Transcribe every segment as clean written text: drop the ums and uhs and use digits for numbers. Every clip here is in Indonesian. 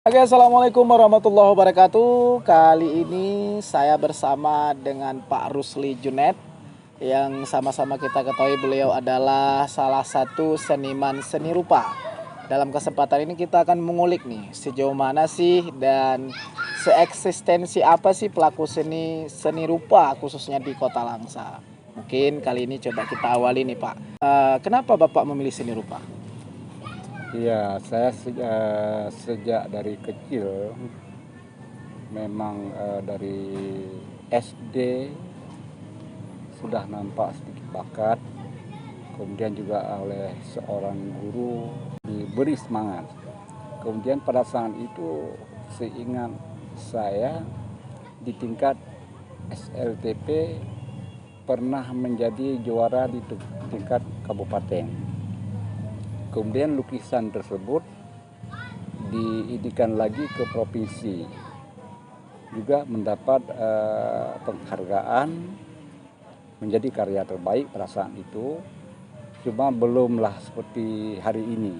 Oke, assalamualaikum warahmatullahi wabarakatuh. Kali ini saya bersama dengan Pak Rusli Junet yang sama-sama kita ketahui beliau adalah salah satu seniman seni rupa. Dalam kesempatan ini kita akan mengulik nih sejauh mana sih dan seeksistensi apa sih pelaku seni rupa khususnya di Kota Langsa. Mungkin kali ini coba kita awali nih Pak. Kenapa Bapak memilih seni rupa? Iya, saya sejak dari kecil memang dari SD sudah nampak sedikit bakat, kemudian juga oleh seorang guru diberi semangat. Kemudian pada saat itu seingat saya di tingkat SLTP pernah menjadi juara di tingkat kabupaten. Kemudian lukisan tersebut diidikan lagi ke provinsi, juga mendapat penghargaan menjadi karya terbaik pada saat itu. Cuma belumlah seperti hari ini.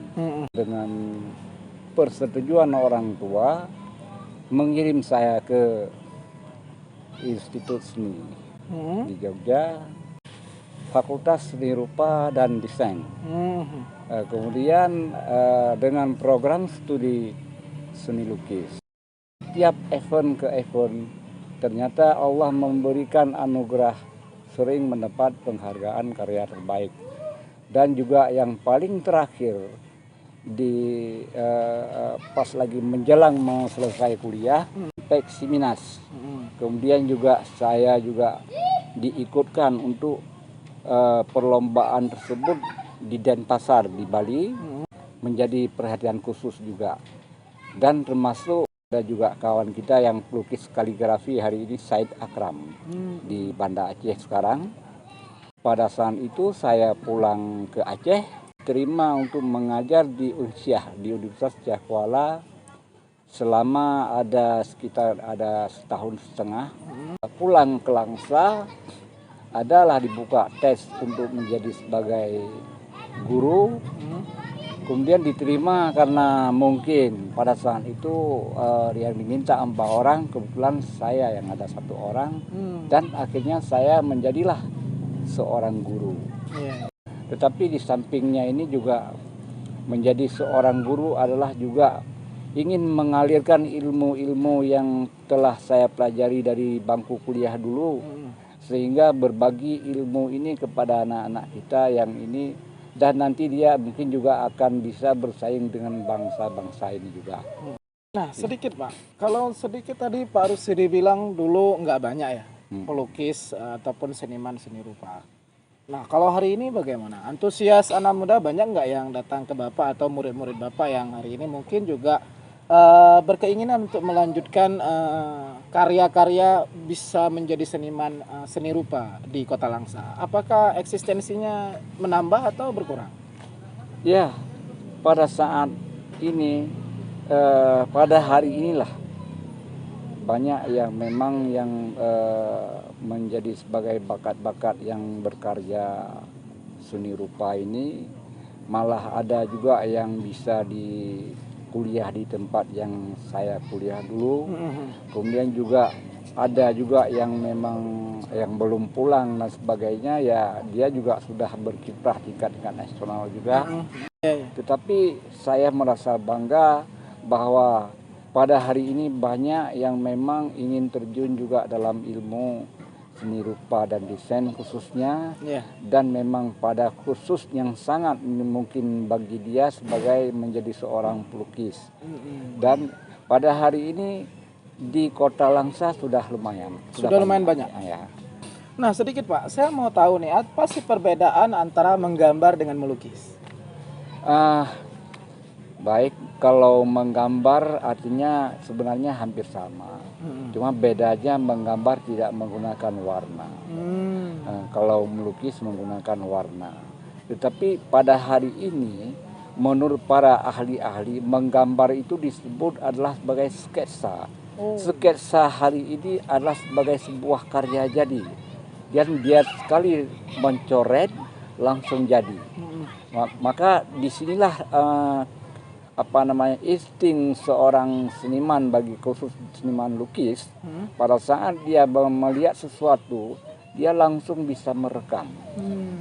Dengan persetujuan orang tua mengirim saya ke Institut Seni di Jogja, Fakultas Seni Rupa dan Desain. Kemudian dengan program studi seni lukis, setiap event ke event ternyata Allah memberikan anugerah, sering mendapat penghargaan karya terbaik. Dan juga yang paling terakhir di pas lagi menjelang mau selesai kuliah, Peksiminas. Kemudian juga saya juga diikutkan untuk perlombaan tersebut di Denpasar di Bali, menjadi perhatian khusus juga. Dan termasuk ada juga kawan kita yang pelukis kaligrafi hari ini, Said Akram, di Banda Aceh sekarang. Pada saat itu saya pulang ke Aceh, terima untuk mengajar di Unsyah, di Universitas Syah Kuala selama sekitar setahun setengah. Pulang ke Langsa adalah dibuka tes untuk menjadi sebagai guru, kemudian diterima karena mungkin pada saat itu yang diminta 4 orang, kebetulan saya yang ada 1 orang, dan akhirnya saya menjadilah seorang guru. Tetapi di sampingnya ini juga menjadi seorang guru adalah juga ingin mengalirkan ilmu-ilmu yang telah saya pelajari dari bangku kuliah dulu, sehingga berbagi ilmu ini kepada anak-anak kita yang ini, dan nanti dia mungkin juga akan bisa bersaing dengan bangsa-bangsa ini juga. Nah, sedikit Pak. Kalau sedikit tadi Pak Rusdi bilang dulu nggak banyak ya pelukis ataupun seniman seni rupa. Nah, kalau hari ini bagaimana? Antusias anak muda banyak nggak yang datang ke Bapak atau murid-murid Bapak yang hari ini mungkin juga berkeinginan untuk melanjutkan karya-karya bisa menjadi seniman seni rupa di Kota Langsa? Apakah eksistensinya menambah atau berkurang? Ya, pada saat ini, pada hari inilah banyak yang memang yang menjadi sebagai bakat-bakat yang berkarya seni rupa ini. Malah ada juga yang bisa di kuliah di tempat yang saya kuliah dulu. Kemudian juga ada juga yang memang yang belum pulang dan sebagainya, ya dia juga sudah berkiprah tingkat nasional juga. Tetapi saya merasa bangga bahwa pada hari ini banyak yang memang ingin terjun juga dalam ilmu seni rupa dan desain khususnya, dan memang pada khusus yang sangat mungkin bagi dia sebagai menjadi seorang pelukis. Dan pada hari ini di Kota Langsa sudah lumayan. Sudah lumayan banyak. Ya. Nah, sedikit Pak, saya mau tahu nih, apa sih perbedaan antara menggambar dengan melukis? Baik, kalau menggambar artinya sebenarnya hampir sama. Cuma bedanya menggambar tidak menggunakan warna. Kalau melukis menggunakan warna. Tetapi pada hari ini menurut para ahli-ahli, menggambar itu disebut adalah sebagai sketsa. Sketsa hari ini adalah sebagai sebuah karya jadi. Dan dia sekali mencoret langsung jadi. Maka disinilah insting seorang seniman, bagi khusus seniman lukis, pada saat dia melihat sesuatu dia langsung bisa merekam.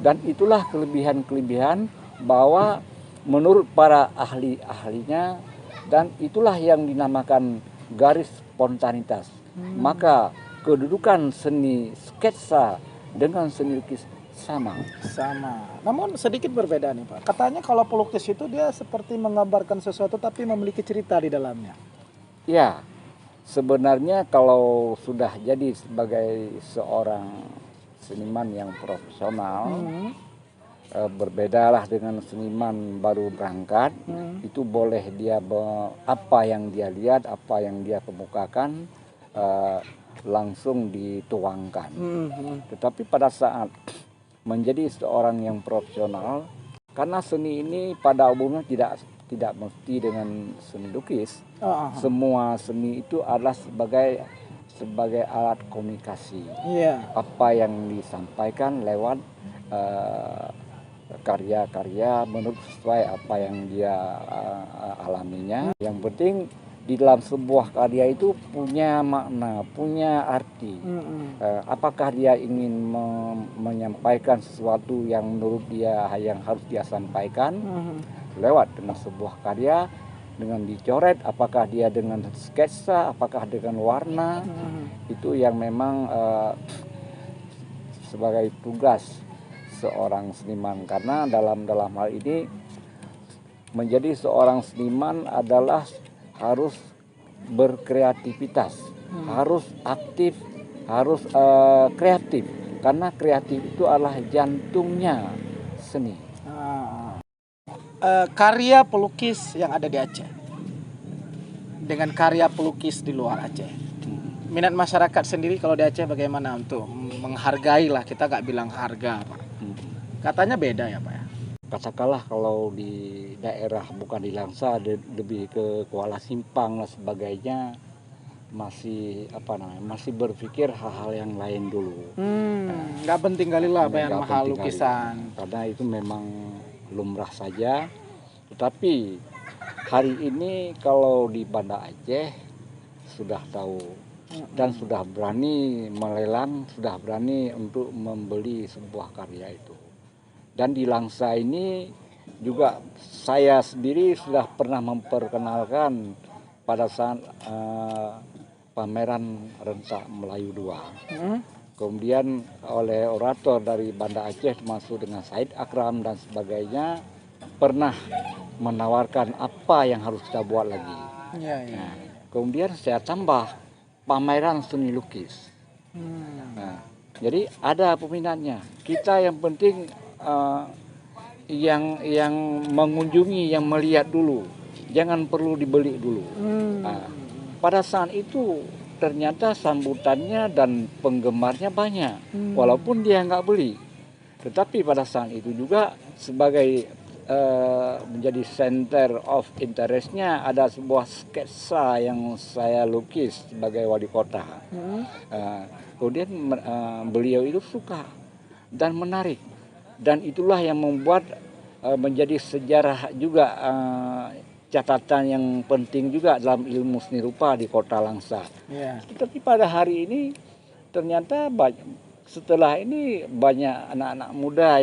Dan itulah kelebihan-kelebihan bahwa menurut para ahli-ahlinya, dan itulah yang dinamakan garis spontanitas. Maka kedudukan seni sketsa dengan seni lukis sama. Namun sedikit berbeda nih Pak. Katanya kalau pelukis itu dia seperti menggambarkan sesuatu tapi memiliki cerita di dalamnya. Ya, sebenarnya kalau sudah jadi sebagai seorang seniman yang profesional, berbedalah dengan seniman baru berangkat. Itu boleh dia apa yang dia lihat, apa yang dia kemukakan langsung dituangkan. Tetapi pada saat menjadi seorang yang profesional, karena seni ini pada umumnya tidak mesti dengan seni lukis. Semua seni itu adalah sebagai alat komunikasi. Apa yang disampaikan lewat karya-karya menurut sesuai apa yang dia alaminya. Yang penting di dalam sebuah karya itu punya makna, punya arti. Apakah dia ingin menyampaikan sesuatu yang menurut dia yang harus dia sampaikan lewat dengan sebuah karya, dengan dicoret, apakah dia dengan sketsa, apakah dengan warna. Itu yang memang sebagai tugas seorang seniman, karena dalam hal ini menjadi seorang seniman adalah harus berkreativitas, harus aktif, harus kreatif, karena kreatif itu adalah jantungnya seni. Karya pelukis yang ada di Aceh dengan karya pelukis di luar Aceh, minat masyarakat sendiri kalau di Aceh bagaimana untuk menghargai lah, kita nggak bilang harga Pak. Katanya beda ya Pak ya. Katakanlah kalau di daerah bukan di Langsa, lebih ke Kuala Simpang dan sebagainya, masih masih berpikir hal-hal yang lain dulu. Nggak penting kali lah bayar mahal lukisan. Karena itu memang lumrah saja. Tetapi hari ini kalau di Banda Aceh sudah tahu dan sudah berani melelang, sudah berani untuk membeli sebuah karya itu. Dan di Langsa ini juga saya sendiri sudah pernah memperkenalkan pada saat pameran Rentak Melayu 2. Kemudian oleh orator dari Banda Aceh termasuk dengan Said Akram dan sebagainya pernah menawarkan apa yang harus kita buat lagi. Nah, kemudian saya tambah pameran seni lukis. Nah, jadi ada peminatnya. Kita yang penting yang mengunjungi, yang melihat dulu, jangan perlu dibeli dulu. Pada saat itu ternyata sambutannya dan penggemarnya banyak, walaupun dia nggak beli. Tetapi pada saat itu juga sebagai menjadi center of interestnya ada sebuah sketsa yang saya lukis sebagai wali kota. Kemudian beliau itu suka dan menarik. Dan itulah yang membuat menjadi sejarah juga, catatan yang penting juga dalam ilmu seni rupa di Kota Langsa. Tetapi pada hari ini ternyata setelah ini banyak anak-anak muda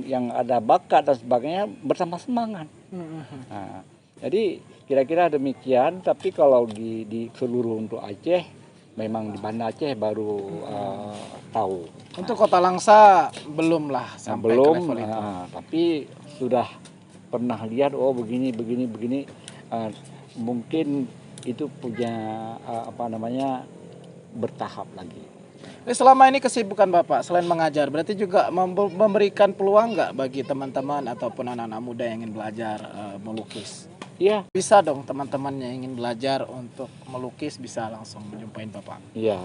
yang ada bakat dan sebagainya bertambah semangat. Nah, jadi kira-kira demikian. Tapi kalau di seluruh untuk Aceh, memang di Banda Aceh baru tahu. Untuk Kota Langsa belum lah sampai belum, ke level itu. Tapi sudah pernah lihat begini. Mungkin itu punya bertahap lagi. Selama ini kesibukan Bapak selain mengajar berarti juga memberikan peluang nggak bagi teman-teman ataupun anak-anak muda yang ingin belajar melukis? Iya. Bisa dong teman-teman yang ingin belajar untuk melukis bisa langsung menjumpain Bapak. Iya.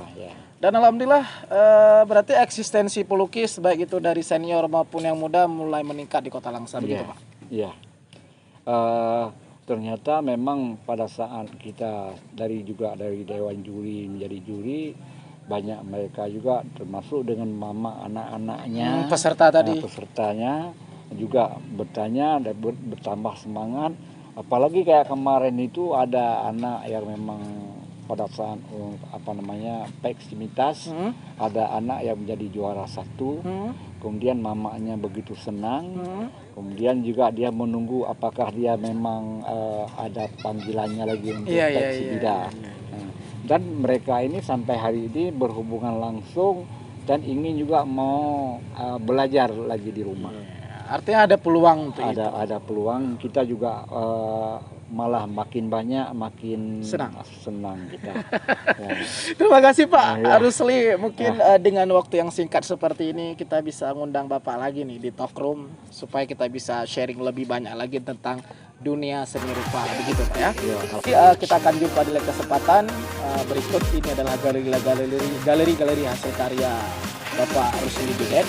Dan alhamdulillah berarti eksistensi pelukis baik itu dari senior maupun yang muda mulai meningkat di Kota Langsa, begitu Pak? Iya. Ternyata memang pada saat kita dari Dewan Juri menjadi juri, banyak mereka juga termasuk dengan mama pesertanya juga juga bertanya dan bertambah semangat Apalagi kayak kemarin itu ada anak yang memang pada saat peksimitas, ada anak yang menjadi juara 1, kemudian mamanya begitu senang, kemudian juga dia menunggu apakah dia memang ada panggilannya lagi untuk peksibida. Dan mereka ini sampai hari ini berhubungan langsung dan ingin juga mau belajar lagi di rumah. Artinya ada peluang untuk itu. Ada peluang, kita juga malah makin banyak makin senang kita. Ya. Terima kasih Pak Rusli. Mungkin dengan waktu yang singkat seperti ini kita bisa ngundang Bapak lagi nih di Talk Room supaya kita bisa sharing lebih banyak lagi tentang dunia seni rupa, begitu Pak ya. Jadi, kita akan jumpa di lain kesempatan berikut. Ini adalah galeri hasil karya Bapak Rusli Junet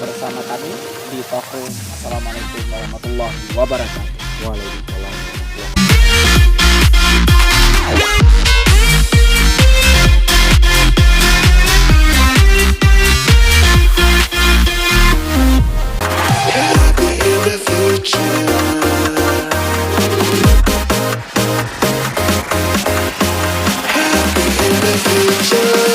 bersama kami di Talk Room. Assalamualaikum warahmatullahi wabarakatuh. Waalaikumsalam. Future.